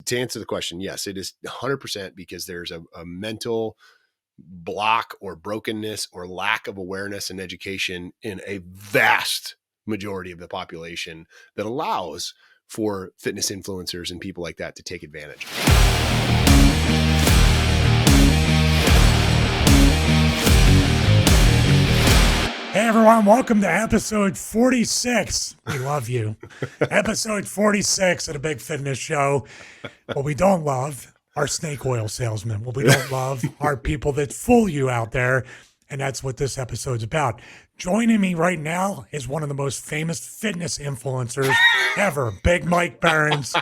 to answer the question, yes, it is 100% because there's a mental block or brokenness or lack of awareness and education in a vast majority of the population that allows for fitness influencers and people like that to take advantage. Hey everyone, welcome to episode 46. We love you. Episode 46 of the Big Fitness Show. What we don't love are snake oil salesmen. What we don't love are people that fool you out there. And that's what this episode's about. Joining me right now is one of the most famous fitness influencers ever, Big Mike Behrens.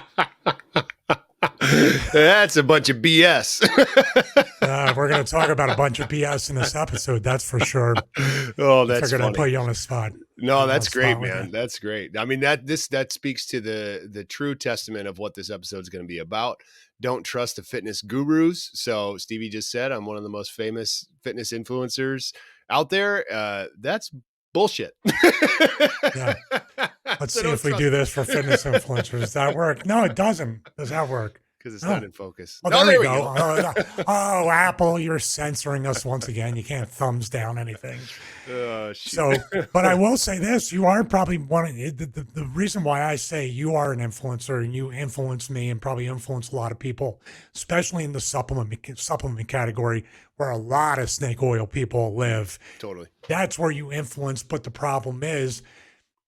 That's a bunch of BS. We're going to talk about a bunch of BS in this episode, that's for sure. Oh, that's funny. I funny. put you on the spot. No, that's great, man. That's great. I mean, that speaks to the true testament of what this episode is going to be about. Don't trust the fitness gurus. So Stevie just said, I'm one of the most famous fitness influencers out there. That's bullshit. Yeah. Let's see if we do this for fitness influencers. Does that work? No, it doesn't. Does that work? Because it's not in focus. Oh, there we go. Oh, Apple, you're censoring us once again. You can't thumbs down anything. Oh, so, but I will say this: you are probably one of the reason why I say you are an influencer and you influence me and probably influence a lot of people, especially in the supplement category where a lot of snake oil people live. Totally. That's where you influence. But the problem is,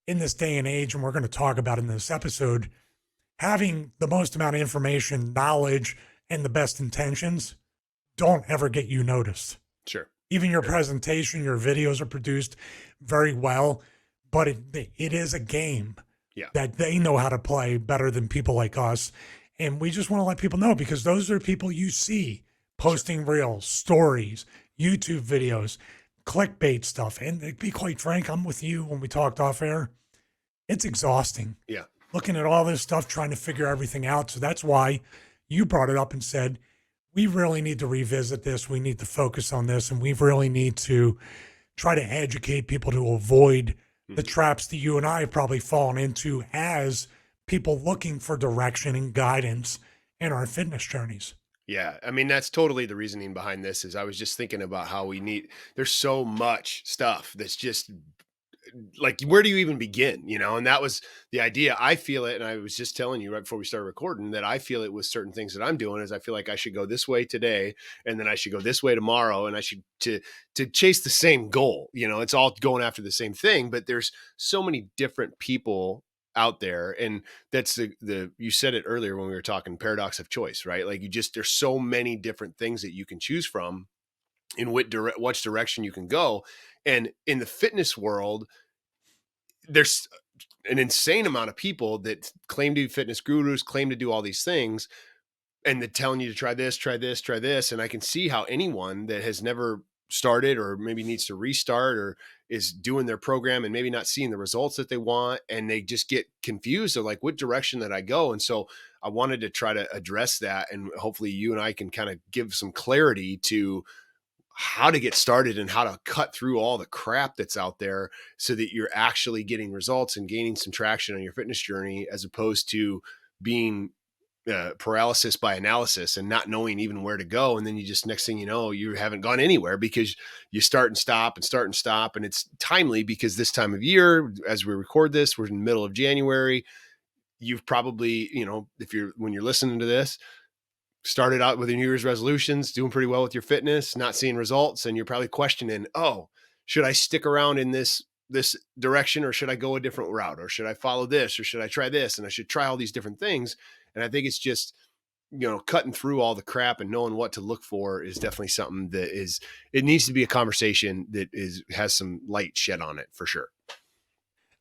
in this day and age, and we're going to talk about in this episode, having the most amount of information, knowledge, and the best intentions don't ever get you noticed. Sure. Even your presentation, your videos are produced very well, but it is a game that they know how to play better than people like us. And we just want to let people know, because those are people you see posting reels, stories, YouTube videos, clickbait stuff. And to be quite frank, I'm with you when we talked off air. It's exhausting. Yeah. Looking at all this stuff, trying to figure everything out. So that's why you brought it up and said, we really need to revisit this. We need to focus on this. And we really need to try to educate people to avoid the traps that you and I have probably fallen into as people looking for direction and guidance in our fitness journeys. Yeah. I mean, that's totally the reasoning behind this. Is I was just thinking about how there's so much stuff that's just like, where do you even begin? And that was the idea. I feel it. And I was just telling you right before we started recording that I feel it with certain things that I'm doing is I feel like I should go this way today, and then I should go this way tomorrow. And I should to chase the same goal. It's all going after the same thing, but there's so many different people out there. And that's you said it earlier when we were talking paradox of choice, right? Like there's so many different things that you can choose from in which direction you can go. And in the fitness world, there's an insane amount of people that claim to be fitness gurus, claim to do all these things, and they're telling you to try this, try this, try this. And I can see how anyone that has never started or maybe needs to restart or is doing their program and maybe not seeing the results that they want, and they just get confused of like, what direction did I go? And so I wanted to try to address that. And hopefully you and I can kind of give some clarity to how to get started and how to cut through all the crap that's out there so that you're actually getting results and gaining some traction on your fitness journey, as opposed to being paralysis by analysis and not knowing even where to go. And then you just, next thing you know, you haven't gone anywhere because you start and stop and start and stop. And it's timely because this time of year, as we record this, we're in the middle of January. You've probably, when you're listening to this, started out with your New Year's resolutions, doing pretty well with your fitness, not seeing results. And you're probably questioning, should I stick around in this direction, or should I go a different route, or should I follow this, or should I try this? And I should try all these different things. And I think it's just, cutting through all the crap and knowing what to look for is definitely something that it needs to be a conversation that has some light shed on it for sure.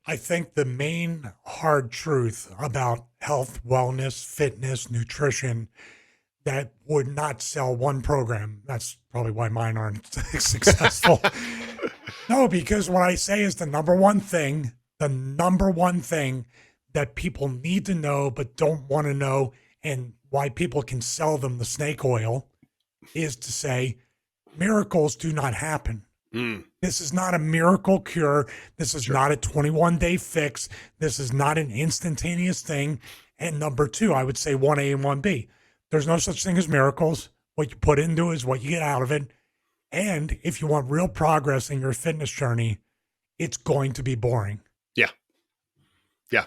I think the main hard truth about health, wellness, fitness, nutrition that would not sell one program. That's probably why mine aren't successful. No, because what I say is the number one thing that people need to know but don't want to know, and why people can sell them the snake oil, is to say miracles do not happen. This is not a miracle cure. This is not a 21-day fix. This is not an instantaneous thing. And number two, I would say 1A and 1B. There's no such thing as miracles. What you put into is what you get out of it. And if you want real progress in your fitness journey, it's going to be boring. Yeah. Yeah.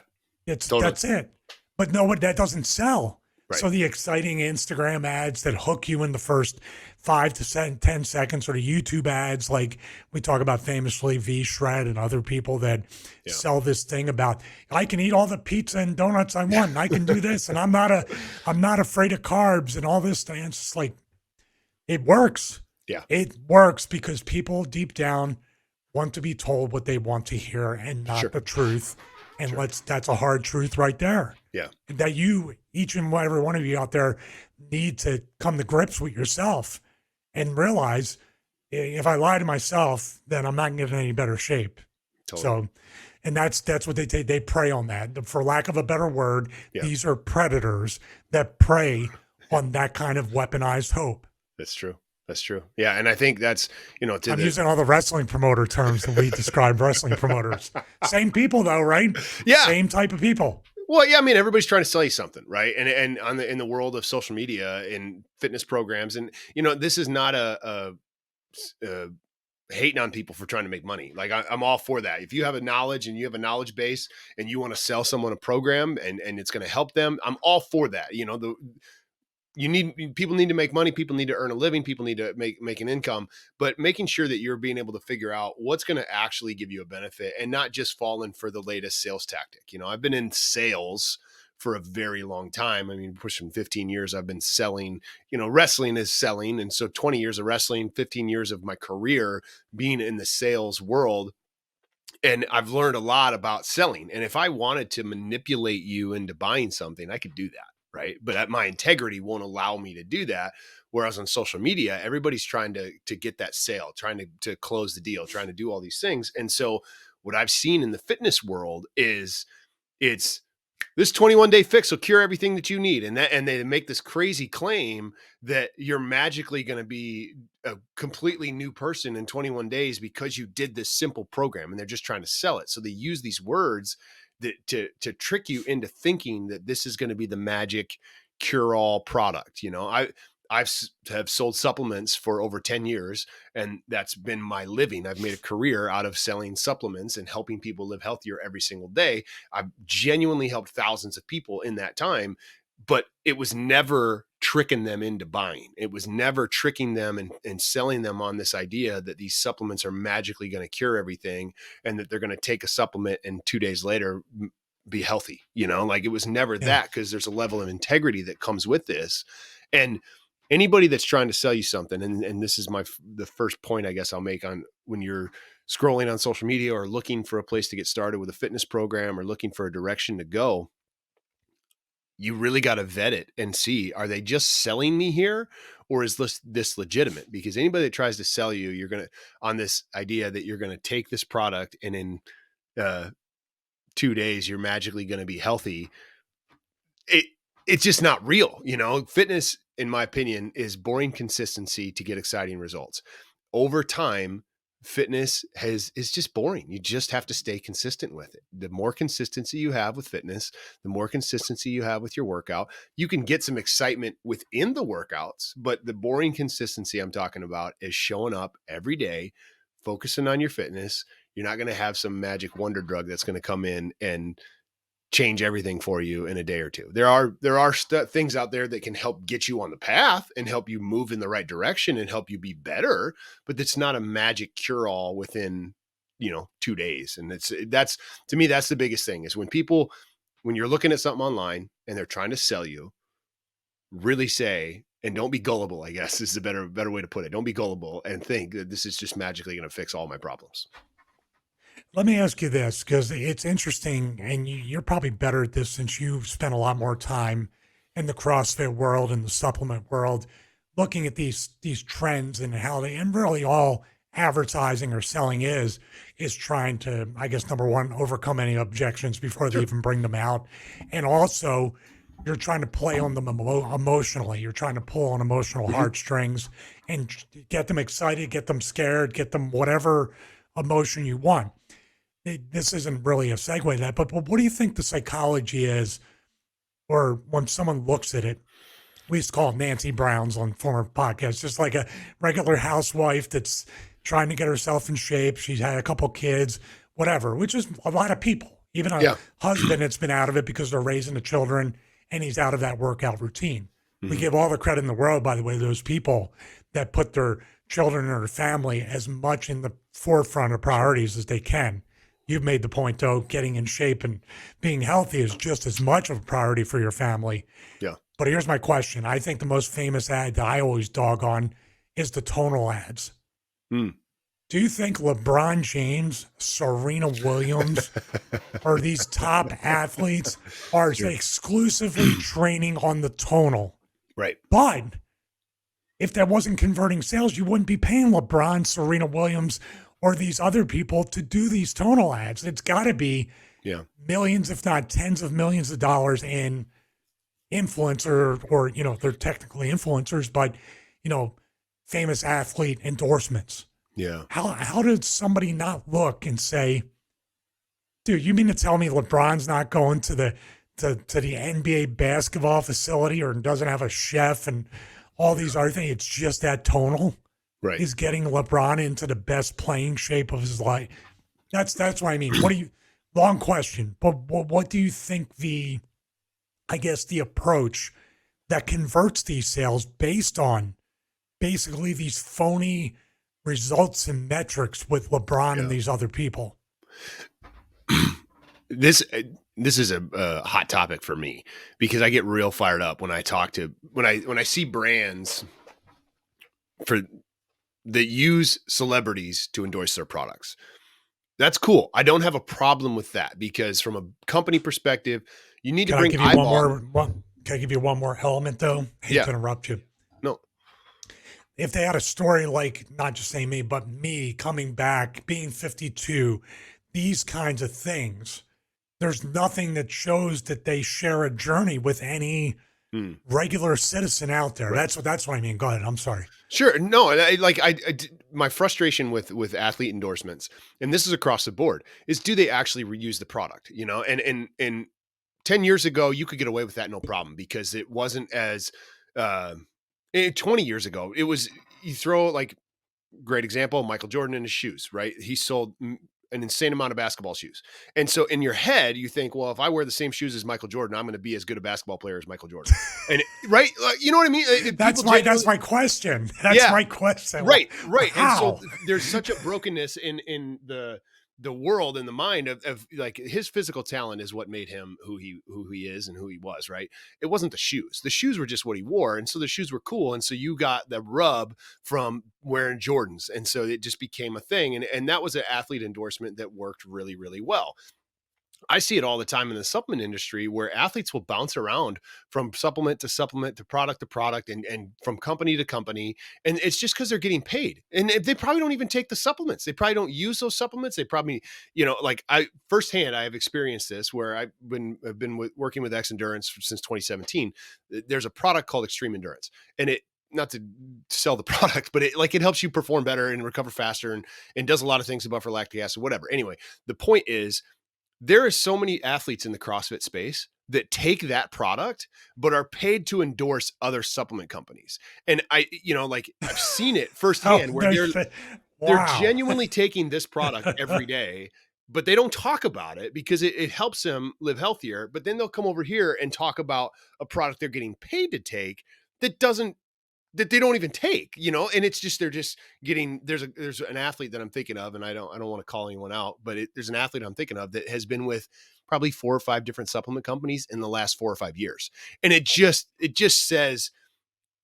Totally. That's it. But no, that doesn't sell. Right. So the exciting Instagram ads that hook you in the first 5 to 10 seconds, or the YouTube ads, like we talk about famously V Shred and other people that sell this thing about, I can eat all the pizza and donuts I want, and I can do this, and I'm not afraid of carbs and all this thing. It's just like, it works. Yeah. It works because people deep down want to be told what they want to hear and not the truth. And that's a hard truth right there. Yeah. That you, each and every one of you out there, need to come to grips with yourself and realize, if I lie to myself, then I'm not getting any better shape. Totally. So, and that's what they prey on that. For lack of a better word, these are predators that prey on that kind of weaponized hope. That's true. That's true. Yeah. And I think that's, I'm using all the wrestling promoter terms that we describe wrestling promoters. Same people though, right? Yeah. Same type of people. Well, yeah, I mean, everybody's trying to sell you something, right? And in the world of social media and fitness programs, and this is not a hating on people for trying to make money. Like I'm all for that. If you have a knowledge and you have a knowledge base and you want to sell someone a program and it's going to help them, I'm all for that. People need to make money. People need to earn a living. People need to make an income, but making sure that you're being able to figure out what's going to actually give you a benefit and not just falling for the latest sales tactic. I've been in sales for a very long time. I mean, pushing 15 years, I've been selling, wrestling is selling. And so 20 years of wrestling, 15 years of my career being in the sales world. And I've learned a lot about selling. And if I wanted to manipulate you into buying something, I could do that. Right. But my integrity won't allow me to do that. Whereas on social media, everybody's trying to get that sale, trying to close the deal, trying to do all these things. And so what I've seen in the fitness world is it's this 21-day fix will cure everything that you need. And they make this crazy claim that you're magically going to be a completely new person in 21 days because you did this simple program, and they're just trying to sell it. So they use these words to trick you into thinking that this is going to be the magic cure-all product. I've sold supplements for over 10 years, and that's been my living. I've made a career out of selling supplements and helping people live healthier every single day. I've genuinely helped thousands of people in that time, but it was never tricking them into buying. It was never tricking them and selling them on this idea that these supplements are magically going to cure everything and that they're going to take a supplement and 2 days later be healthy. Like it was never that, because there's a level of integrity that comes with this. And anybody that's trying to sell you something, and this is the first point I guess I'll make on when you're scrolling on social media or looking for a place to get started with a fitness program or looking for a direction to go, you really got to vet it and see, are they just selling me here, or is this legitimate? Because anybody that tries to sell you, you're going to, on this idea that you're going to take this product and in 2 days, you're magically going to be healthy. It's just not real. Fitness, in my opinion, is boring consistency to get exciting results. Over time, fitness is just boring. You just have to stay consistent with it. The more consistency you have with fitness, the more consistency you have with your workout. You can get some excitement within the workouts, but the boring consistency I'm talking about is showing up every day, focusing on your fitness. You're not going to have some magic wonder drug that's going to come in and change everything for you in a day or two. There are things out there that can help get you on the path and help you move in the right direction and help you be better, but it's not a magic cure all within, 2 days. And that's to me, that's the biggest thing is when you're looking at something online and they're trying to sell you, really say, and don't be gullible, I guess is the better way to put it. Don't be gullible and think that this is just magically going to fix all my problems. Let me ask you this, because it's interesting, and you're probably better at this since you've spent a lot more time in the CrossFit world and the supplement world, looking at these trends and how and really all advertising or selling is trying to, I guess, number one, overcome any objections before they even bring them out. And also you're trying to play on them emotionally. You're trying to pull on emotional heartstrings and get them excited, get them scared, get them whatever emotion you want. This isn't really a segue to that, but what do you think the psychology is or when someone looks at it, we used to call it Nancy Browns on former podcasts, just like a regular housewife that's trying to get herself in shape. She's had a couple kids, whatever, which is a lot of people. Even a Yeah. husband that's been out of it because they're raising the children and he's out of that workout routine. We Mhm. give all the credit in the world, by the way, to those people that put their children or their family as much in the forefront of priorities as they can. You've made the point, though, getting in shape and being healthy is just as much of a priority for your family. Yeah. But here's my question. I think the most famous ad that I always dog on is the tonal ads. Mm. Do you think LeBron James, Serena Williams, or these top athletes are Sure. exclusively training on the tonal? Right. But if that wasn't converting sales, you wouldn't be paying LeBron, Serena Williams, or these other people to do these tonal ads. It's got to be Yeah. millions, if not tens of millions of dollars in influencer, or, they're technically influencers, but, famous athlete endorsements. Yeah. How did somebody not look and say, dude, you mean to tell me LeBron's not going to the NBA basketball facility or doesn't have a chef and all these other things? It's just that tonal Right. is getting LeBron into the best playing shape of his life. That's what I mean. Long question, but what do you think the approach that converts these sales based on basically these phony results and metrics with LeBron and Yeah. these other people? This is a hot topic for me because I get real fired up when I see brands that use celebrities to endorse their products. That's cool. I don't have a problem with that because from a company perspective, you need to Can I bring give you eyeball. Can I give you one more element though? Hate Yeah. to interrupt you. No. If they had a story like, not just saying me, but me coming back, being 52, these kinds of things, there's nothing that shows that they share a journey with any Hmm. regular citizen out there. Right. That's what I mean. Go ahead. I'm sorry. Sure. No, and my frustration with athlete endorsements, and this is across the board, is do they actually reuse the product? And 10 years ago, you could get away with that no problem because it wasn't as 20 years ago, it was you throw like great example, Michael Jordan in his shoes, right? He sold an insane amount of basketball shoes. And so in your head, you think, well, if I wear the same shoes as Michael Jordan, I'm going to be as good a basketball player as Michael Jordan. And right, you know what I mean? That's my question. That's my question. Right. How? And so there's such a brokenness in the world and the mind of like his physical talent is what made him who he is and who he was, right? It wasn't the shoes. The shoes were just what he wore. And so the shoes were cool. And so you got the rub from wearing Jordans. And so it just became a thing. And that was an athlete endorsement that worked really, really well. I see it all the time in the supplement industry where athletes will bounce around from supplement to product and from company to company. And it's just because they're getting paid. And they probably don't even take the supplements. They probably don't use those supplements. They probably, like I firsthand, I have experienced this where I've been working with X Endurance since 2017. There's a product called Extreme Endurance, and it, not to sell the product, but it helps you perform better and recover faster and does a lot of things above for lactic acid, whatever. Anyway, the point is, there are so many athletes in the CrossFit space that take that product, but are paid to endorse other supplement companies. And I've seen it firsthand where they're Wow. genuinely taking this product every day, but they don't talk about it because it helps them live healthier. But then they'll come over here and talk about a product they're getting paid to take that they don't even take, and it's just, they're just getting, there's an athlete that I'm thinking of, and I don't want to call anyone out, but there's an athlete I'm thinking of that has been with probably 4 or 5 different supplement companies in the last 4 or 5 years. And it just says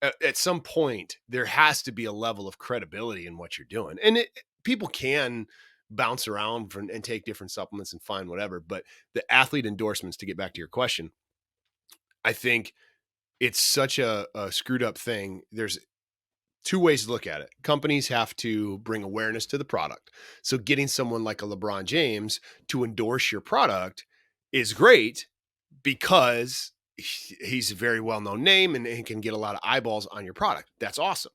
at some point there has to be a level of credibility in what you're doing. And people can bounce around and take different supplements and find whatever, but the athlete endorsements, to get back to your question, I think it's such a screwed up thing. There's 2 ways to look at it. Companies have to bring awareness to the product. So getting someone like a LeBron James to endorse your product is great because he's a very well-known name and can get a lot of eyeballs on your product. That's awesome.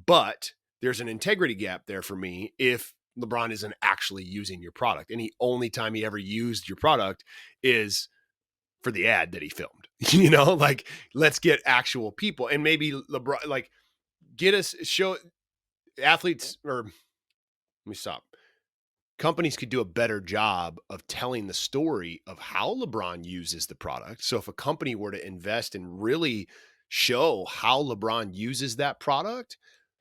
But there's an integrity gap there for me if LeBron isn't actually using your product. And the only time he ever used your product is for the ad that he filmed. Like let's get actual people and maybe LeBron, like get us show athletes or let me stop. Companies could do a better job of telling the story of how LeBron uses the product. So if a company were to invest and really show how LeBron uses that product,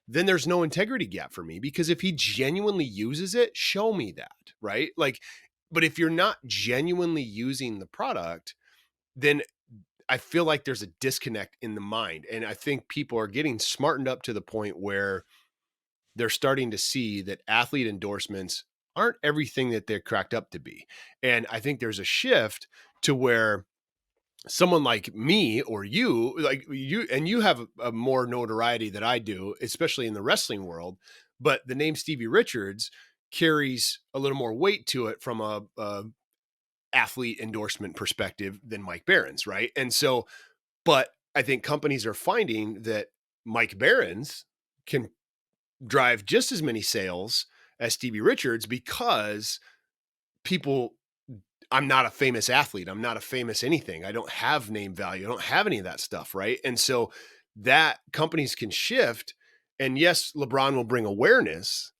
then there's no integrity gap for me because if he genuinely uses it, show me that, right? Like, but if you're not genuinely using the product, then I feel like there's a disconnect in the mind. And I think people are getting smartened up to the point where they're starting to see that athlete endorsements aren't everything that they're cracked up to be. And I think there's a shift to where someone like me or you, like you, and you have a more notoriety than I do, especially in the wrestling world, but the name Stevie Richards carries a little more weight to it from a athlete endorsement perspective than Mike Behrens. Right. And so, but I think companies are finding that Mike Behrens can drive just as many sales as Stevie Richards because people, I'm not a famous athlete. I'm not a famous anything. I don't have name value. I don't have any of that stuff. Right. And so that companies can shift. And yes, LeBron will bring awareness,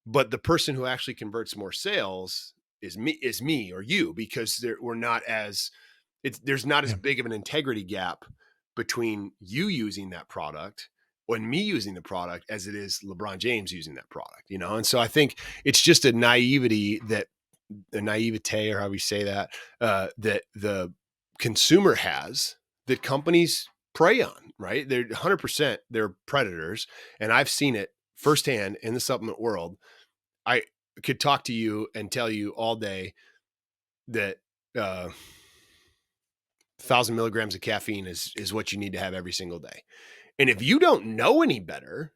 but the person who actually converts more sales is me or you, because we're not as there's not as Yeah. big of an integrity gap between you using that product and me using the product as it is LeBron James using that product, And so I think it's just a naivety or how we say that, that the consumer has that companies prey on, right? They're 100%, they're predators. And I've seen it firsthand in the supplement world. I could talk to you and tell you all day that, 1,000 milligrams of caffeine is what you need to have every single day. And if you don't know any better,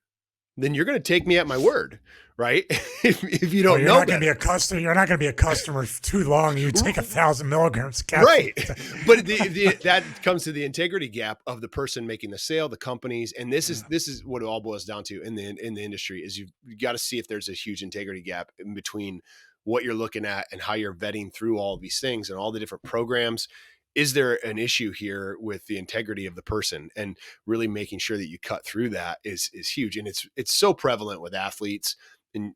then you're going to take me at my word, right? if you Well, don't you're know not going to better. be a customer. You're not going to be a customer for too long. You take 1,000 milligrams of Right. caffeine. But that comes to the integrity gap of the person making the sale, the companies. And this is what it all boils down to in the industry is you got to see if there's a huge integrity gap in between what you're looking at and how you're vetting through all of these things and all the different programs. Is there an issue here with the integrity of the person, and really making sure that you cut through that is huge. And it's so prevalent with athletes. And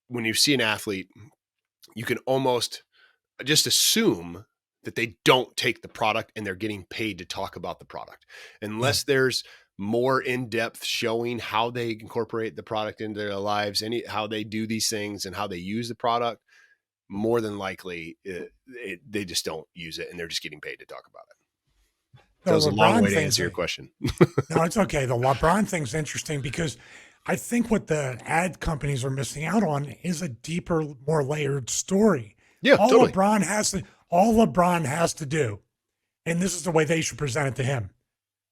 when you see an athlete, you can almost just assume that they don't take the product and they're getting paid to talk about the product, Yeah. unless there's more in-depth showing how they incorporate the product into their lives, how they do these things and how they use the product. More than likely, they just don't use it and they're just getting paid to talk about it. The That was a long LeBron way to thing's answer your question. no, it's okay. The LeBron thing's interesting because I think what the ad companies are missing out on is a deeper, more layered story. Yeah, All totally. LeBron has to, all LeBron has to do, and this is the way they should present it to him.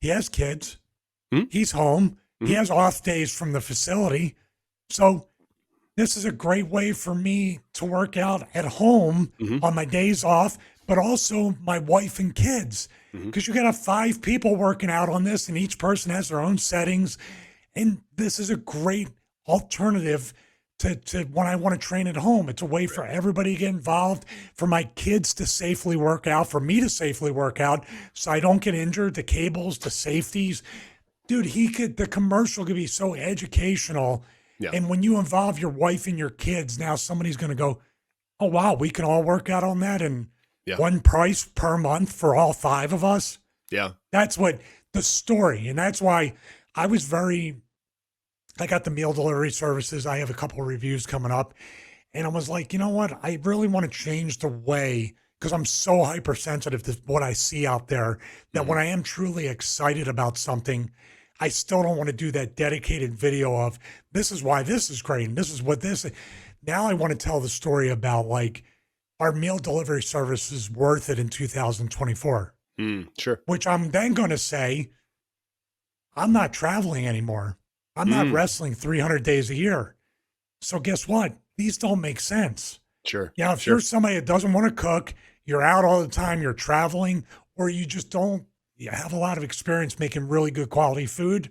He has kids. Hmm? He's home. He Mhm. has off days from the facility. So this is a great way for me to work out at home Mhm. on my days off, but also my wife and kids. Mhm. Because you got to have 5 people working out on this, and each person has their own settings. And this is a great alternative to when I want to train at home. It's a way for everybody to get involved, for my kids to safely work out, for me to safely work out so I don't get injured, the cables, the safeties. Dude, the commercial could be so educational. Yeah. And when you involve your wife and your kids, now somebody's going to go, oh, wow, we can all work out on that. And Yeah. one price per month for all 5 of us. Yeah. That's what the story. And that's why I got the meal delivery services. I have a couple of reviews coming up. And I was like, you know what? I really want to change the way, because I'm so hypersensitive to what I see out there, that when I am truly excited about something, I still don't want to do that dedicated video of this is why this is great and this is what this is. Now I want to tell the story about like our meal delivery service is worth it in 2024, Sure. which I'm then going to say, I'm not traveling anymore. I'm not wrestling 300 days a year. So guess what? These don't make sense. Sure. Yeah, if Sure. you're somebody that doesn't want to cook, you're out all the time, you're traveling, or you just don't you have a lot of experience making really good quality food,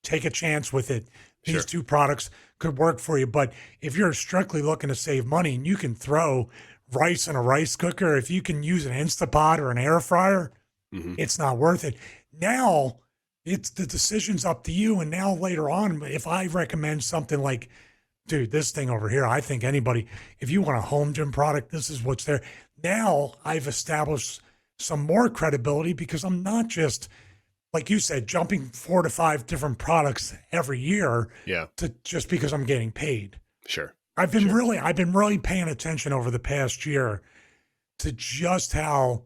take a chance with it. These Sure. 2 products could work for you. But if you're strictly looking to save money and you can throw rice in a rice cooker, if you can use an Instapot or an air fryer, Mhm. It's not worth it. Now it's the decision's up to you. And now later on, if I recommend something like, dude, this thing over here, I think anybody, if you want a home gym product, this is what's there. Now I've established some more credibility because I'm not just, like you said, jumping 4 to 5 different products every year Yeah. to just because I'm getting paid. Sure. I've been Sure. really paying attention over the past year to just how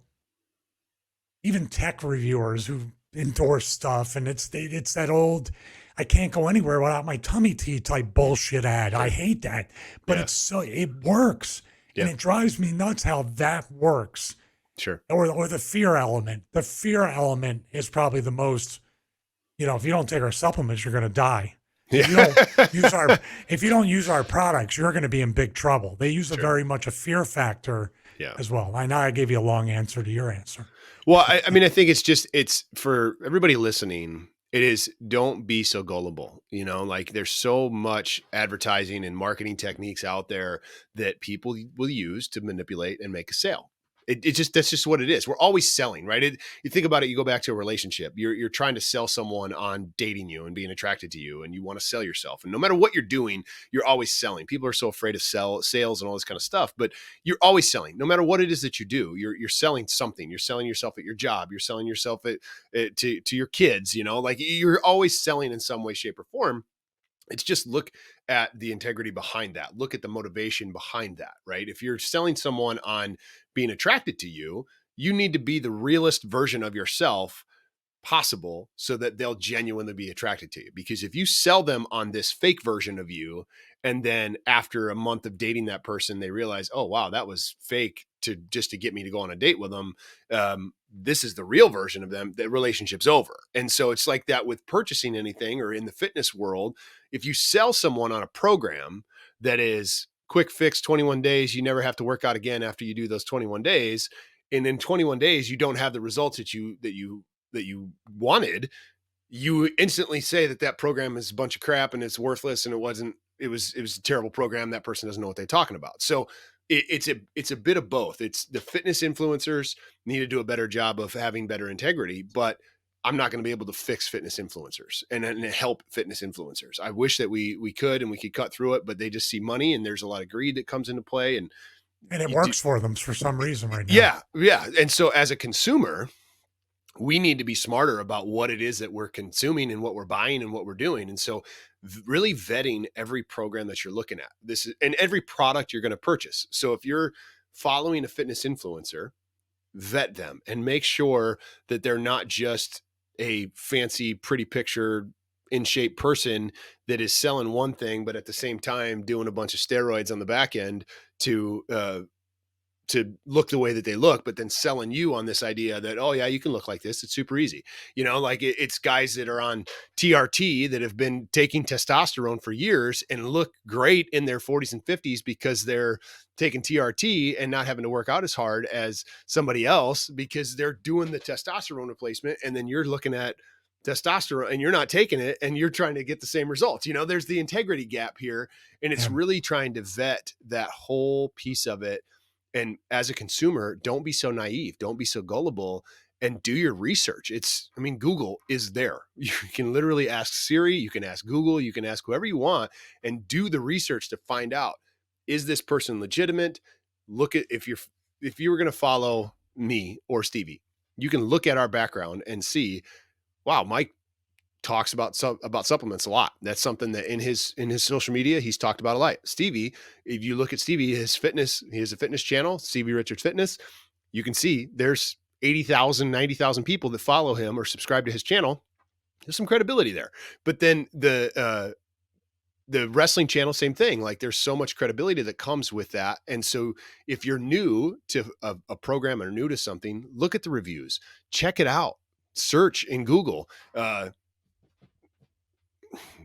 even tech reviewers who endorse stuff, and it's that old I can't go anywhere without my tummy tea type bullshit ad. I Sure. hate that, but Yeah. it works, and Yeah. it drives me nuts how that works. Sure. Or the fear element. The fear element is probably the most. If you don't take our supplements, you're going to die. If you don't use our Yeah. if you don't use our products, you're going to be in big trouble. They use a Sure. very much a fear factor Yeah. as well. I know I gave you a long answer to your answer. Well, I mean, I think it's for everybody listening. It is don't be so gullible. Like there's so much advertising and marketing techniques out there that people will use to manipulate and make a sale. That's just what it is. We're always selling, right? You think about it. You go back to a relationship. You're trying to sell someone on dating you and being attracted to you, and you want to sell yourself. And no matter what you're doing, you're always selling. People are so afraid of sales and all this kind of stuff, but you're always selling. No matter what it is that you do, you're selling something. You're selling yourself at your job. You're selling yourself to your kids. Like you're always selling in some way, shape, or form. It's just look at the integrity behind that. Look at the motivation behind that, right? If you're selling someone on being attracted to you, you need to be the realest version of yourself possible so that they'll genuinely be attracted to you. Because if you sell them on this fake version of you, and then after a month of dating that person, they realize, oh, wow, that was fake to get me to go on a date with them. This is the real version of them. The relationship's over. And so it's like that with purchasing anything or in the fitness world. If you sell someone on a program that is quick fix 21 days, you never have to work out again after you do those 21 days. And in 21 days, you don't have the results that you wanted, you instantly say that program is a bunch of crap and it's worthless and it was a terrible program. That person doesn't know what they're talking about. So it's a bit of both. It's the fitness influencers need to do a better job of having better integrity, but I'm not going to be able to fix fitness influencers and help fitness influencers. I wish that we could and we could cut through it, but they just see money and there's a lot of greed that comes into play. And And it you do, works for them for some reason right now. yeah, yeah. And so as a consumer, we need to be smarter about what it is that we're consuming and what we're buying and what we're doing. And so really vetting every program that you're looking at and every product you're going to purchase. So if you're following a fitness influencer, vet them and make sure that they're not just a fancy, pretty picture in shape person that is selling one thing, but at the same time doing a bunch of steroids on the back end to look the way that they look, but then selling you on this idea that, oh yeah, you can look like this. It's super easy. Like it's guys that are on TRT that have been taking testosterone for years and look great in their 40s and 50s because they're taking TRT and not having to work out as hard as somebody else because they're doing the testosterone replacement. And then you're looking at testosterone and you're not taking it and you're trying to get the same results. There's the integrity gap here. And it's Yeah. really trying to vet that whole piece of it. And as a consumer, don't be so naive. Don't be so gullible and do your research. Google is there. You can literally ask Siri, you can ask Google, you can ask whoever you want and do the research to find out, is this person legitimate? Look at if you were going to follow me or Stevie, you can look at our background and see, wow, Mike talks about supplements a lot. That's something that in his social media he's talked about a lot. Stevie, if you look at Stevie, his fitness, he has a fitness channel, Stevie Richards Fitness. You can see there's 80,000, 90,000 people that follow him or subscribe to his channel. There's some credibility there. But then the wrestling channel, same thing. Like there's so much credibility that comes with that. And so if you're new to a program or new to something, look at the reviews, check it out, search in Google,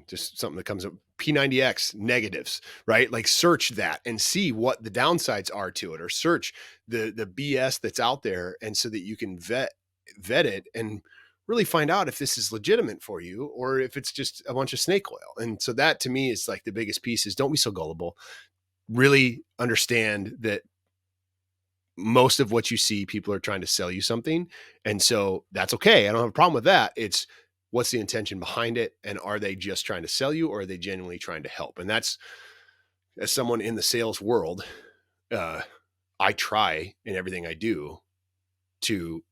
just something that comes up, P90X negatives, right? Like search that and see what the downsides are to it, or search the BS that's out there. And so that you can vet it and really find out if this is legitimate for you or if it's just a bunch of snake oil. And so that to me is like the biggest piece is don't be so gullible. Really understand that most of what you see, people are trying to sell you something. And so that's okay. I don't have a problem with that. It's what's the intention behind it? And are they just trying to sell you, or are they genuinely trying to help? And that's, as someone in the sales world, uh, I try in everything I do to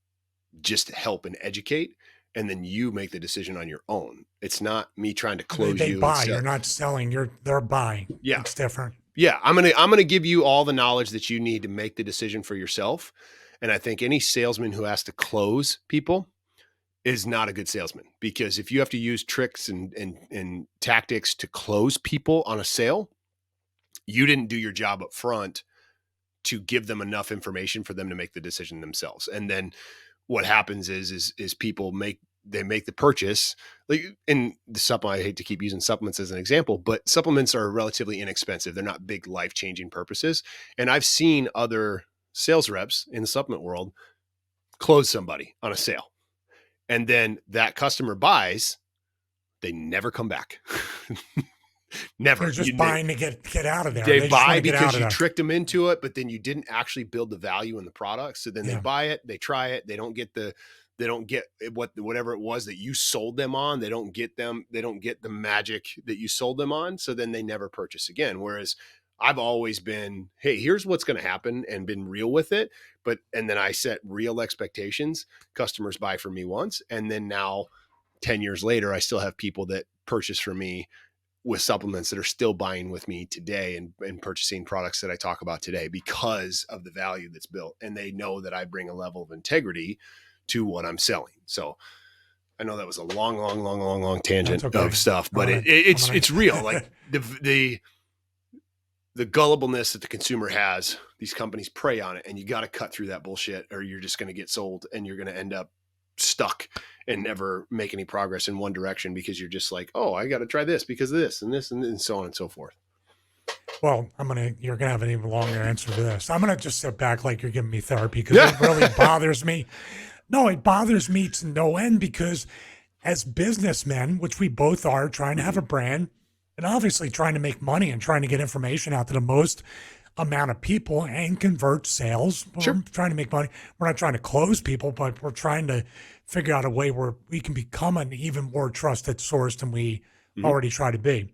just help and educate. And then you make the decision on your own. It's not me trying to close They you and buy. sell. You're not selling. They're buying. Yeah. It's different. Yeah. I'm going to give you all the knowledge that you need to make the decision for yourself. And I think any salesman who has to close people is not a good salesman, because if you have to use tricks and tactics to close people on a sale, you didn't do your job up front to give them enough information for them to make the decision themselves. And then what happens is people make the purchase. Like in the supplement, I hate to keep using supplements as an example, but supplements are relatively inexpensive. They're not big life-changing purposes. And I've seen other sales reps in the supplement world close somebody on a sale. And then that customer buys, they never come back. Never. They're just buying to get out of there. They just buy wanna get out because of you there. tricked them into it, but then you didn't actually build the value in the product. So then they Yeah. buy it, they try it, they don't get whatever it was that you sold them on. They don't get the magic that you sold them on. So then they never purchase again. Whereas I've always been, hey, here's what's going to happen, and been real with it. And then I set real expectations. Customers buy from me once. And then now 10 years later, I still have people that purchase from me with supplements that are still buying with me today, and purchasing products that I talk about today because of the value that's built. And they know that I bring a level of integrity to what I'm selling. So I know that was a long tangent of stuff, but it's real. Like the gullibleness that the consumer has, these companies prey on it, and you got to cut through that bullshit, or you're just going to get sold and you're going to end up stuck and never make any progress in one direction, because you're just like, oh, I got to try this because of this and this and so on and so forth. Well, you're going to have an even longer answer to this. I'm going to just sit back like you're giving me therapy, because it really bothers me. No, it bothers me to no end, because as businessmen, which we both are, trying to have a brand and obviously trying to make money and trying to get information out to the most amount of people and convert sales. Sure. We're trying to make money. We're not trying to close people, but we're trying to figure out a way where we can become an even more trusted source than we already try to be.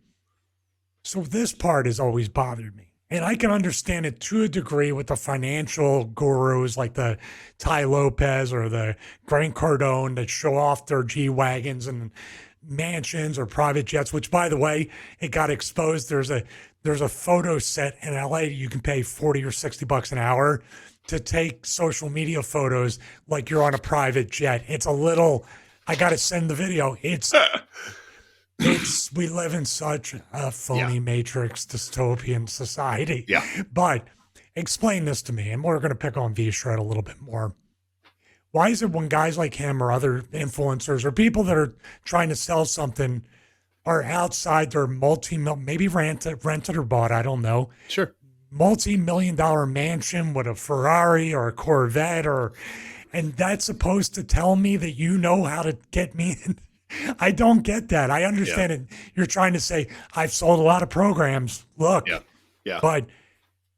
So this part has always bothered me. And I can understand it to a degree with the financial gurus like the Ty Lopez or the Grant Cardone that show off their G-Wagons and mansions or private jets, which, by the way, it got exposed. There's a photo set in LA you can pay 40 or 60 bucks an hour to take social media photos like you're on a private jet. It's a little, I got to send the video. We live in such a phony matrix dystopian society. Yeah. But explain this to me, and we're going to pick on V-Shred a little bit more. Why is it when guys like him or other influencers or people that are trying to sell something are outside their maybe rented or bought, I don't know. Sure. Multi-million-dollar mansion with a Ferrari or a Corvette, and that's supposed to tell me that you know how to get me in? I don't get that. I understand it. You're trying to say, I've sold a lot of programs. Look. Yeah. But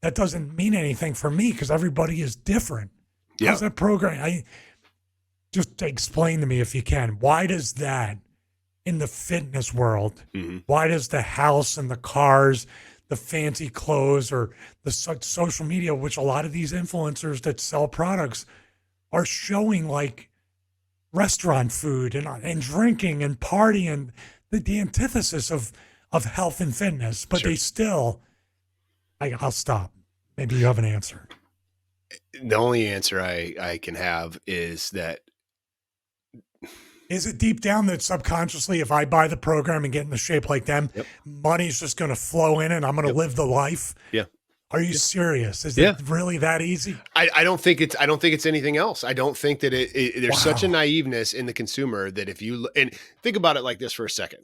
that doesn't mean anything for me, because everybody is different. Yeah. How's that program? Just explain to me, if you can, why does that in the fitness world, why does the house and the cars, the fancy clothes, or the social media, which a lot of these influencers that sell products are showing like restaurant food and drinking and partying, the antithesis of health and fitness, but they still, I'll stop. Maybe you have an answer. The only answer I can have is that. Is it deep down that subconsciously, if I buy the program and get in the shape like them, money's just going to flow in and I'm going to live the life? Yeah. Are you serious? Is it really that easy? I don't think it's anything else. I don't think that there's such a naiveness in the consumer that if you, and think about it like this for a second.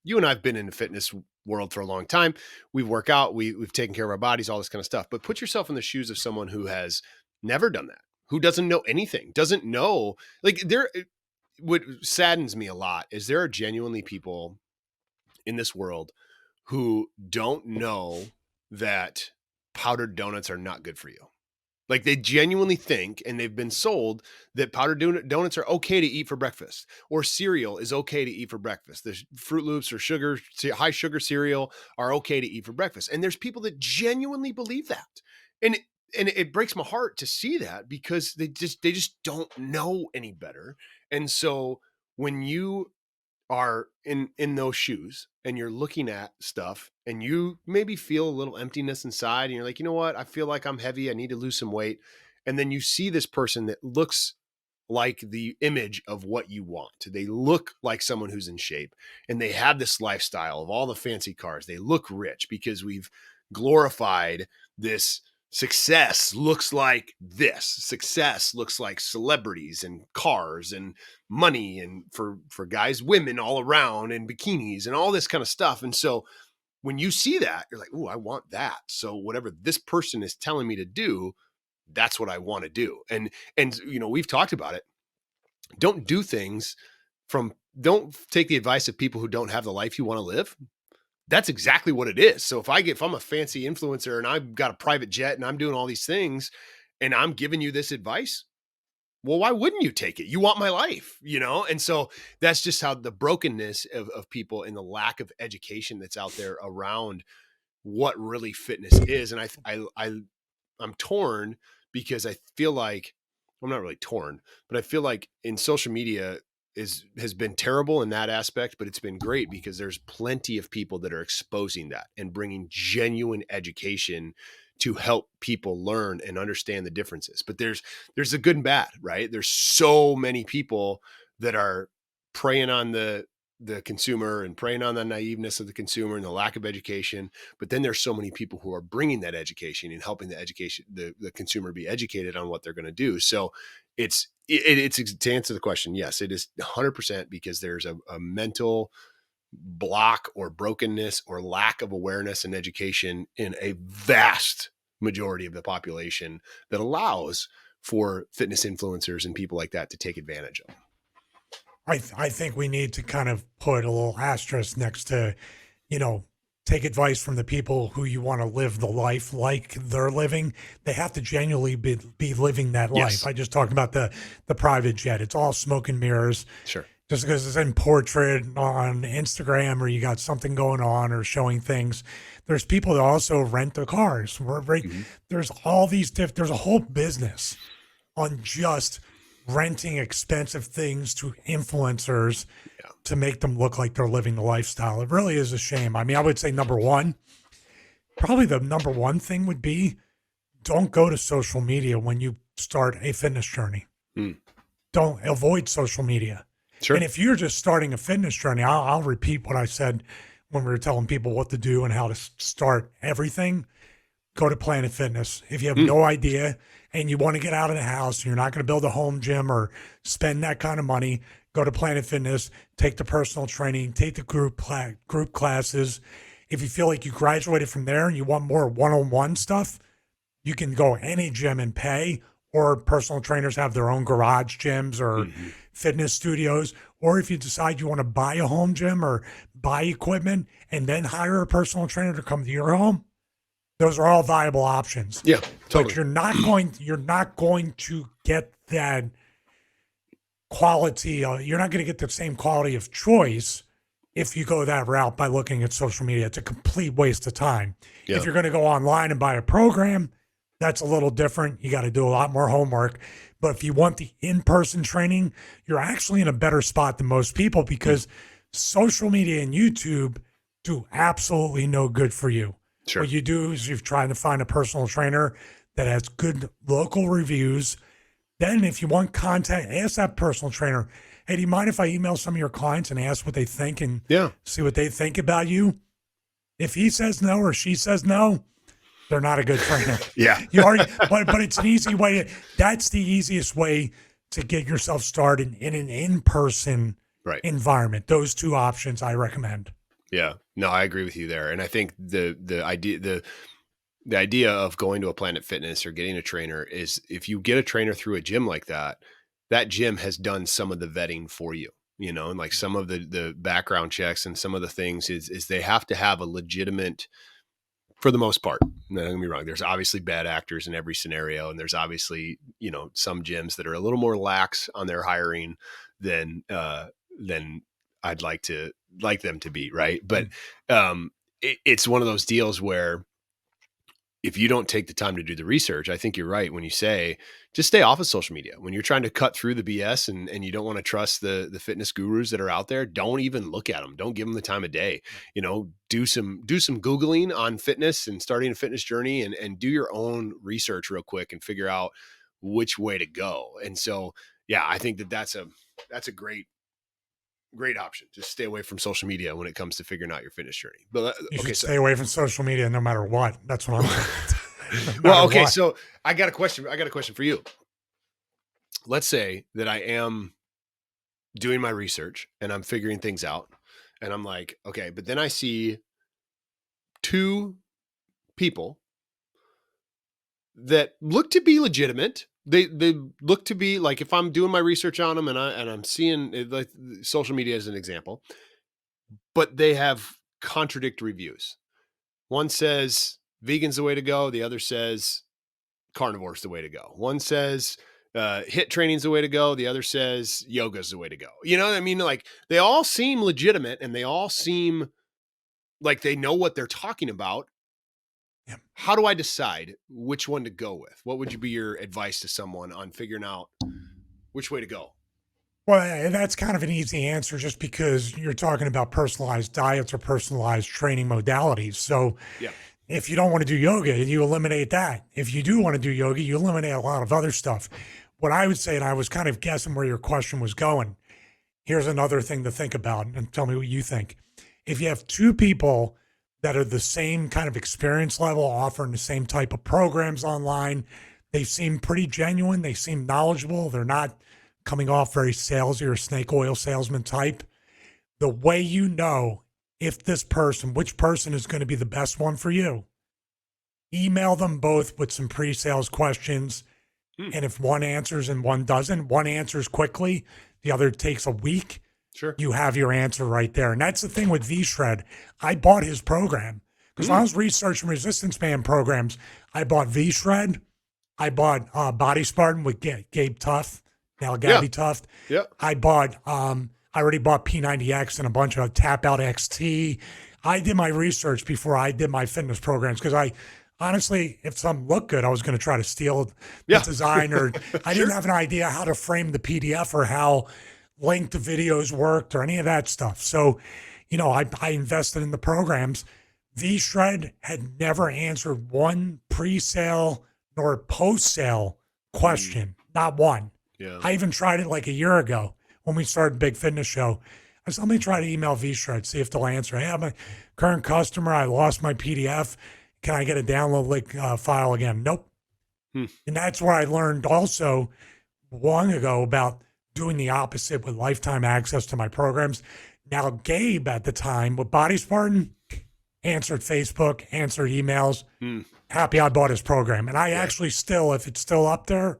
You and I have been in the fitness world for a long time. We work out, we've taken care of our bodies, all this kind of stuff. But put yourself in the shoes of someone who has never done that, who doesn't know anything, doesn't know, like what saddens me a lot is there are genuinely people in this world who don't know that powdered donuts are not good for you. Like they genuinely think, and they've been sold that powdered donuts are okay to eat for breakfast, or cereal is okay to eat for breakfast. There's Fruit Loops or high sugar cereal are okay to eat for breakfast. And there's people that genuinely believe that. And it breaks my heart to see that, because they just don't know any better. And so when you are in those shoes and you're looking at stuff and you maybe feel a little emptiness inside, and you're like, you know what, I feel like I'm heavy, I need to lose some weight. And then you see this person that looks like the image of what you want. They look like someone who's in shape, and they have this lifestyle of all the fancy cars. They look rich because we've glorified this. Success looks like this. Success looks like celebrities and cars and money, and for guys, women all around, and bikinis and all this kind of stuff. And so when you see that, you're like, "Oh, I want that." So whatever this person is telling me to do, that's what I want to do. And we've talked about it. Don't do things don't take the advice of people who don't have the life you want to live. That's exactly what it is. So if I'm a fancy influencer and I've got a private jet and I'm doing all these things and I'm giving you this advice, well, why wouldn't you take it? You want my life. And so that's just how the brokenness of people and the lack of education that's out there around what really fitness is. And I'm torn, because I feel like, I'm not really torn, but I feel like in social media has been terrible in that aspect, but it's been great because there's plenty of people that are exposing that and bringing genuine education to help people learn and understand the differences. But there's a good and bad, right? There's so many people that are preying on the consumer and preying on the naiveness of the consumer and the lack of education. But then there's so many people who are bringing that education and helping the consumer be educated on what they're going to do. So it's to answer the question. Yes, it is 100%, because there's a mental block or brokenness or lack of awareness and education in a vast majority of the population that allows for fitness influencers and people like that to take advantage of. I think we need to kind of put a little asterisk next to, take advice from the people who you want to live the life like they're living. They have to genuinely be living that Yes. life. I just talked about the private jet. It's all smoke and mirrors. Sure. Just because it's in portrait on Instagram, or you got something going on or showing things. There's people that also rent the cars. Mm-hmm. There's all these there's a whole business on just renting expensive things to influencers to make them look like they're living the lifestyle. It really is a shame. I mean, I would say probably the number one thing would be, don't go to social media when you start a fitness journey. Don't avoid social media. Sure. And if you're just starting a fitness journey, I'll repeat what I said when we were telling people what to do and how to start everything. Go to Planet Fitness. If you have no idea and you want to get out of the house and you're not going to build a home gym or spend that kind of money, go to Planet Fitness, take the personal training, take the group classes. If you feel like you graduated from there and you want more one-on-one stuff, you can go any gym and pay, or personal trainers have their own garage gyms or fitness studios. Or if you decide you want to buy a home gym or buy equipment and then hire a personal trainer to come to your home, those are all viable options. Yeah, totally. But you're not going to get that quality. You're not going to get the same quality of choice if you go that route by looking at social media. It's a complete waste of time. Yeah. If you're going to go online and buy a program, that's a little different. You got to do a lot more homework. But if you want the in-person training, you're actually in a better spot than most people, because social media and YouTube do absolutely no good for you. Sure. What you do is you're trying to find a personal trainer that has good local reviews. Then if you want contact, ask that personal trainer, hey, do you mind if I email some of your clients and ask what they think and see what they think about you? If he says no or she says no, they're not a good trainer. Yeah. But it's an easy way. That's the easiest way to get yourself started in an in-person environment. Those two options I recommend. Yeah, no, I agree with you there. And I think the idea of going to a Planet Fitness or getting a trainer is, if you get a trainer through a gym like that, that gym has done some of the vetting for you, and like some of the background checks and some of the things is they have to have a legitimate for the most part. Don't get me wrong. There's obviously bad actors in every scenario, and there's obviously, some gyms that are a little more lax on their hiring than I'd like them to be, right? But it's one of those deals where if you don't take the time to do the research, I think you're right when you say just stay off of social media. When you're trying to cut through the BS and you don't want to trust the fitness gurus that are out there, don't even look at them. Don't give them the time of day. Do some Googling on fitness and starting a fitness journey and do your own research real quick and figure out which way to go. And so, yeah, I think that's a great option. Just stay away from social media when it comes to figuring out your fitness journey. But you should stay away from social media no matter what. That's what I'm saying. Well, okay. What. So I got a question for you. Let's say that I am doing my research and I'm figuring things out and I'm like, okay, but then I see two people that look to be legitimate. They look to be like, if I'm doing my research on them and I'm seeing it, like social media as an example, but they have contradictory views. One says vegan's the way to go. The other says carnivore's the way to go. One says HIIT training's the way to go. The other says yoga's the way to go. You know what I mean? Like they all seem legitimate and they all seem like they know what they're talking about. Yeah. How do I decide which one to go with? What would be your advice to someone on figuring out which way to go? Well, that's kind of an easy answer just because you're talking about personalized diets or personalized training modalities. So yeah. If you don't want to do yoga, you eliminate that. If you do want to do yoga, you eliminate a lot of other stuff. What I would say, and I was kind of guessing where your question was going, here's another thing to think about and tell me what you think. If you have two people that are the same kind of experience level, offering the same type of programs online, they seem pretty genuine. They seem knowledgeable. They're not coming off very salesy or snake oil salesman type. The way you know if which person is going to be the best one for you, email them both with some pre-sales questions. And if one answers and one doesn't, one answers quickly, the other takes a week. Sure. You have your answer right there. And that's the thing with V-Shred. I bought his program because when I was researching resistance band programs, I bought V-Shred. I bought Body Spartan with Gabe Tuft, now Gabby Tuft. Yeah. I already bought P90X and a bunch of Tap Out XT. I did my research before I did my fitness programs because I honestly, if some looked good, I was going to try to steal the design or I didn't have an idea how to frame the PDF or how linked videos worked or any of that stuff. So, I invested in the programs. V-Shred had never answered one pre-sale nor post-sale question, not one. Yeah. I even tried it like a year ago when we started Big Fitness Show. I said, let me try to email V-Shred, see if they'll answer. Hey, I'm a current customer. I lost my PDF. Can I get a download link file again? Nope. And that's where I learned also long ago about doing the opposite with lifetime access to my programs. Now, Gabe at the time with Body Spartan answered Facebook, answered emails. Happy I bought his program. And I actually still, if it's still up there,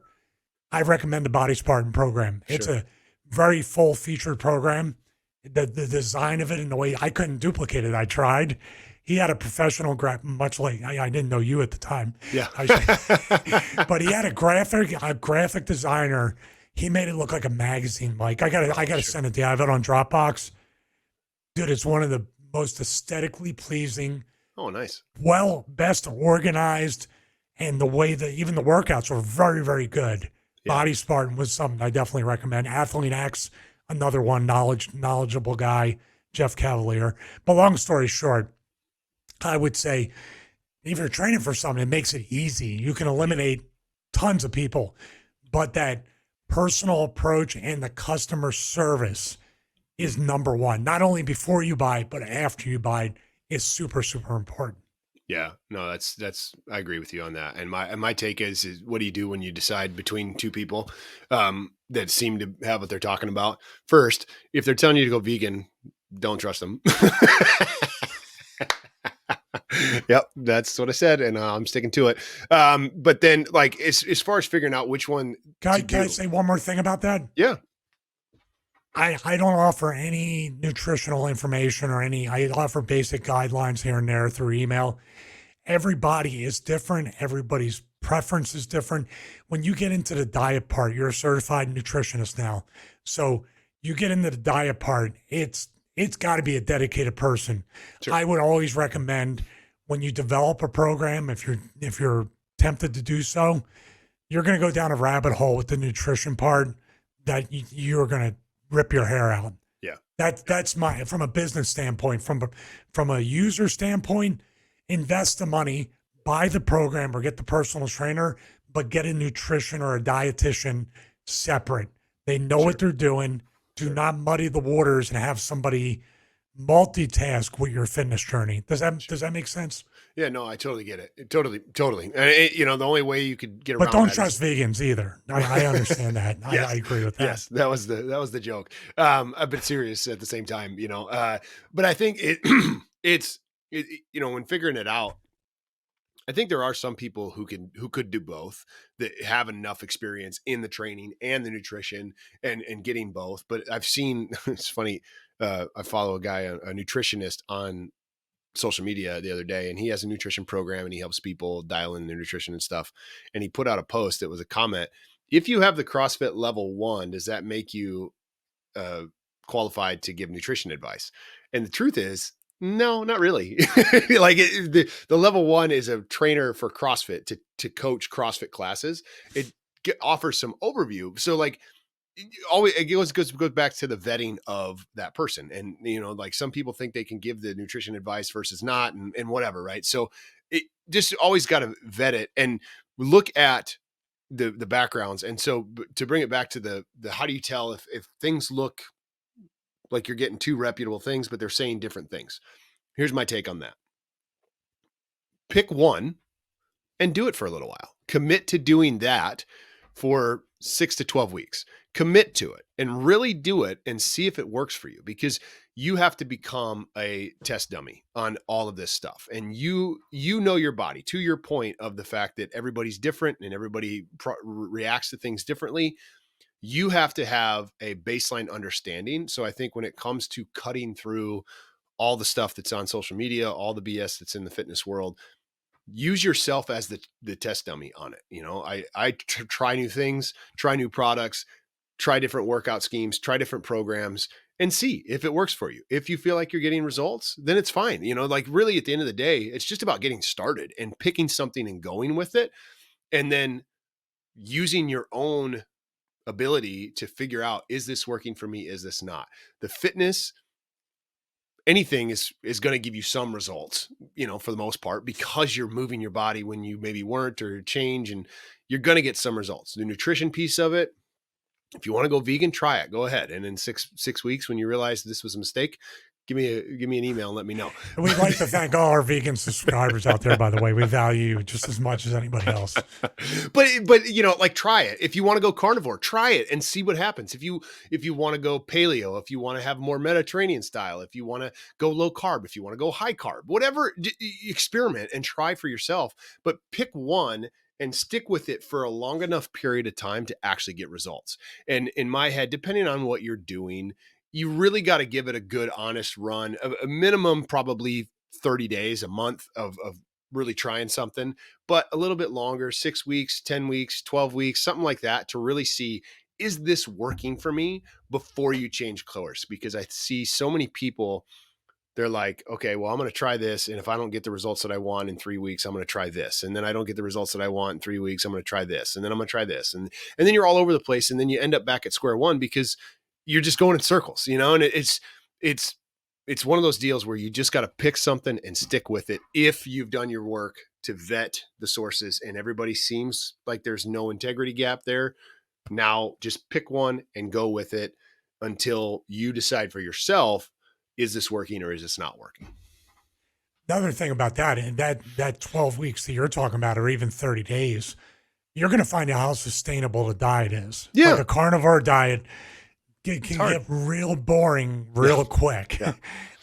I recommend the Body Spartan program. It's a very full featured program. The design of it and the way I couldn't duplicate it. I tried. He had a professional much like I didn't know you at the time. Yeah. But he had a graphic designer. He made it look like a magazine, Mike. I gotta send it to you. I have it on Dropbox. Dude, it's one of the most aesthetically pleasing. Oh, nice. Best organized, and the way that even the workouts were very, very good. Yeah. Body Spartan was something I definitely recommend. Athlete X, another one, knowledgeable guy, Jeff Cavalier. But long story short, I would say if you're training for something, it makes it easy. You can eliminate tons of people, but that personal approach and the customer service is number one. Not only before you buy, but after you buy is super, super important. Yeah, no, that's I agree with you on that. And my take is what do you do when you decide between two people that seem to have what they're talking about? First, if they're telling you to go vegan, don't trust them. Yep, that's what I said, and I'm sticking to it. But then, like, as far as figuring out which one, can I say one more thing about that? Yeah. I don't offer any nutritional information or I offer basic guidelines here and there through email. everybody is different. Everybody's preference is different. When you get into the diet part, you're a certified nutritionist now. So you get into the diet part, it's got to be a dedicated person. Sure. I would always recommend when you develop a program, if you're tempted to do so, you're going to go down a rabbit hole with the nutrition part that you're going to rip your hair out. Yeah. That's my, from a business standpoint, from a user standpoint, invest the money, buy the program or get the personal trainer, but get a nutrition or a dietitian separate. They know what they're doing. Do not muddy the waters and have somebody multitask with your fitness journey. Does that make sense? Yeah, no, I totally get it. Totally. And the only way you could get around But don't that trust vegans either. I understand that. Yes. I agree with that. Yes, that was the joke. A bit serious at the same time, but I think when figuring it out, I think there are some people who could do both, that have enough experience in the training and the nutrition and getting both. But I've seen, it's funny. I follow a guy, a nutritionist on social media the other day, and he has a nutrition program and he helps people dial in their nutrition and stuff. And he put out a post that was a comment. If you have the CrossFit level 1, does that make you qualified to give nutrition advice? And the truth is, no, not really. Like the level 1 is a trainer for CrossFit to coach CrossFit classes. It offers some overview. So like always, it goes back to the vetting of that person. And, like some people think they can give the nutrition advice versus not, and whatever. Right. So it just always got to vet it and look at the backgrounds. And so to bring it back to the how do you tell if things look like you're getting two reputable things, but they're saying different things? Here's my take on that. Pick one and do it for a little while. Commit to doing that for 6 to 12 weeks. Commit to it and really do it and see if it works for you, because you have to become a test dummy on all of this stuff. And you know your body, to your point of the fact that everybody's different and everybody reacts to things differently. You have to have a baseline understanding. So I think when it comes to cutting through all the stuff that's on social media, all the BS that's in the fitness world, use yourself as the test dummy on it. I try new things, try new products, try different workout schemes, try different programs, and see if it works for you. If you feel like you're getting results, then it's fine. Like really at the end of the day, it's just about getting started and picking something and going with it. And then using your own ability to figure out, is this working for me? Is this not? The fitness, anything is going to give you some results, for the most part, because you're moving your body when you maybe weren't, or change, and you're going to get some results. The nutrition piece of it, if you want to go vegan, try it, go ahead. And in six weeks, when you realize this was a mistake, give me an email and let me know. And we'd like to thank all our vegan subscribers out there, by the way. We value you just as much as anybody else. But like try it. If you want to go carnivore, try it and see what happens. If you want to go paleo, if you want to have more Mediterranean style, if you want to go low carb, if you want to go high carb, whatever, experiment and try for yourself, but pick one and stick with it for a long enough period of time to actually get results. And in my head, depending on what you're doing, you really got to give it a good, honest run, a minimum, probably 30 days, a month of really trying something, but a little bit longer, 6 weeks, 10 weeks, 12 weeks, something like that, to really see, is this working for me before you change course? Because I see so many people, they're like, okay, well, I'm going to try this. And if I don't get the results that I want in 3 weeks, I'm going to try this. And then I don't get the results that I want in 3 weeks, I'm going to try this. And then I'm going to try this. And then you're all over the place. And then you end up back at square one because you're just going in circles, and it's one of those deals where you just got to pick something and stick with it. If you've done your work to vet the sources and everybody seems like there's no integrity gap there, now just pick one and go with it until you decide for yourself, is this working or is this not working? Another thing about that, and that 12 weeks that you're talking about, or even 30 days, you're going to find out how sustainable the diet is. Yeah. Like a carnivore diet can get real boring real quick. Yeah.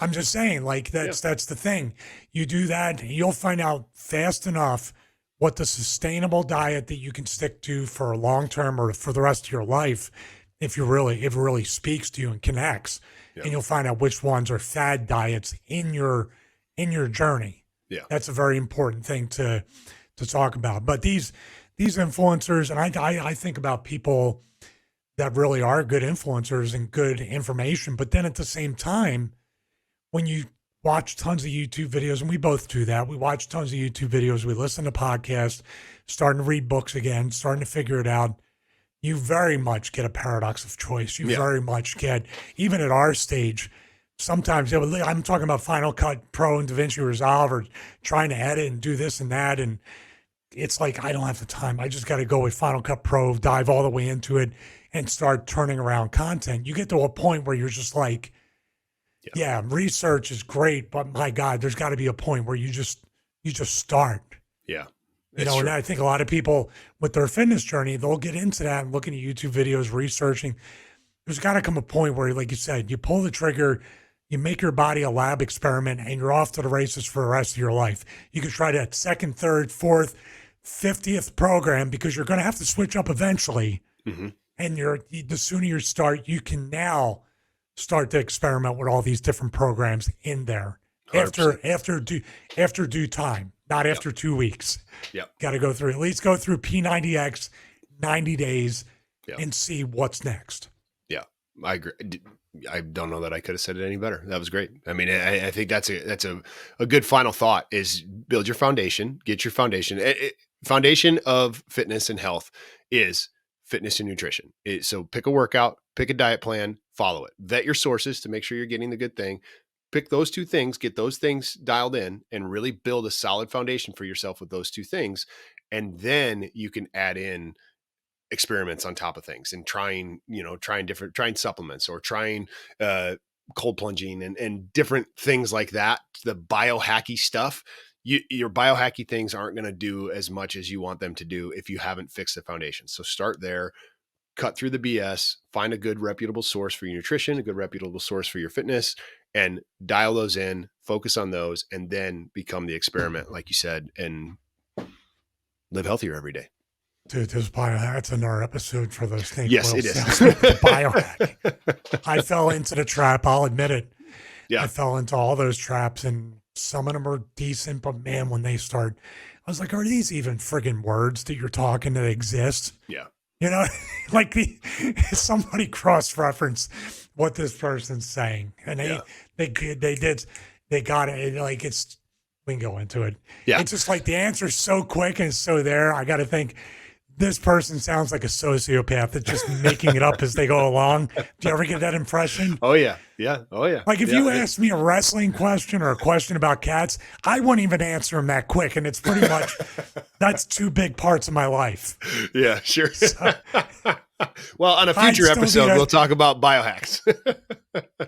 I'm just saying, like that's the thing. You do that, you'll find out fast enough what the sustainable diet that you can stick to for a long term or for the rest of your life, if it really speaks to you and connects. Yeah. And you'll find out which ones are fad diets in your journey. Yeah. That's a very important thing to talk about. But these influencers, and I think about people that really are good influencers and good information. But then at the same time, when you watch tons of YouTube videos, and we both do that, we watch tons of YouTube videos, we listen to podcasts, starting to read books again, starting to figure it out. You very much get a paradox of choice. You Yeah. very much get, even at our stage, sometimes I'm talking about Final Cut Pro and DaVinci Resolve or trying to edit and do this and that. And it's like, I don't have the time. I just got to go with Final Cut Pro, dive all the way into it and start turning around content. You get to a point where you're just like, yeah, research is great, but my God, there's got to be a point where you just start. Yeah. You know, and I think a lot of people with their fitness journey, they'll get into that and looking at YouTube videos, researching. There's got to come a point where, like you said, you pull the trigger, you make your body a lab experiment, and you're off to the races for the rest of your life. You can try that second, third, fourth, 50th program because you're going to have to switch up eventually. Mm-hmm. And the sooner you start, you can now start to experiment with all these different programs in there 100%. after due time, not after 2 weeks. Yep. Got to go through, at least go through P90X 90 days and see what's next. Yeah, I agree. I don't know that I could have said it any better. That was great. I mean, I think that's a good final thought is build your foundation, get your foundation. Foundation of fitness and health is fitness and nutrition. So pick a workout, pick a diet plan, follow it. Vet your sources to make sure you're getting the good thing. Pick those two things, get those things dialed in, and really build a solid foundation for yourself with those two things. And then you can add in experiments on top of things and trying supplements or trying cold plunging and different things like that. The biohacky stuff, your biohacky things aren't going to do as much as you want them to do if you haven't fixed the foundation. So start there, cut through the BS, find a good reputable source for your nutrition, a good reputable source for your fitness, and dial those in, focus on those, and then become the experiment, like you said, and live healthier every day. Dude, this biohack, that's another episode for the snake Yes, oil it is. Biohack. I fell into the trap. I'll admit it. Yeah. I fell into all those traps, and some of them are decent, but man, when they start, I was like, are these even friggin' words that you're talking that exist? Yeah. You know, like somebody cross-reference what this person's saying, and they got it. Like we can go into it. Yeah. It's just like the answer's so quick and so there. I got to think this person sounds like a sociopath that's just making it up as they go along. Do you ever get that impression? Oh yeah. Yeah. Oh yeah. Like if you asked me a wrestling question or a question about cats, I wouldn't even answer them that quick. And it's pretty much, that's two big parts of my life. Yeah, sure. So, well, on a future episode, we'll talk about biohacks.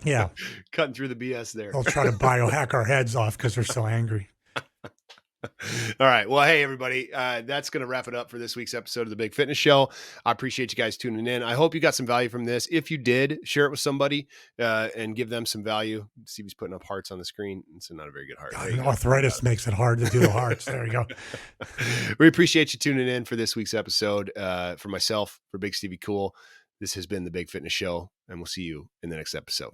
Yeah. Cutting through the BS there. They'll try to biohack our heads off because they're so angry. All right. Well, hey, everybody, that's going to wrap it up for this week's episode of the Big Fitness Show. I appreciate you guys tuning in. I hope you got some value from this. If you did, share it with somebody and give them some value. Stevie's putting up hearts on the screen. It's not a very good heart. Arthritis makes it hard to do the hearts. There you go. We appreciate you tuning in for this week's episode. For myself, for Big Stevie Cool, this has been the Big Fitness Show, and we'll see you in the next episode.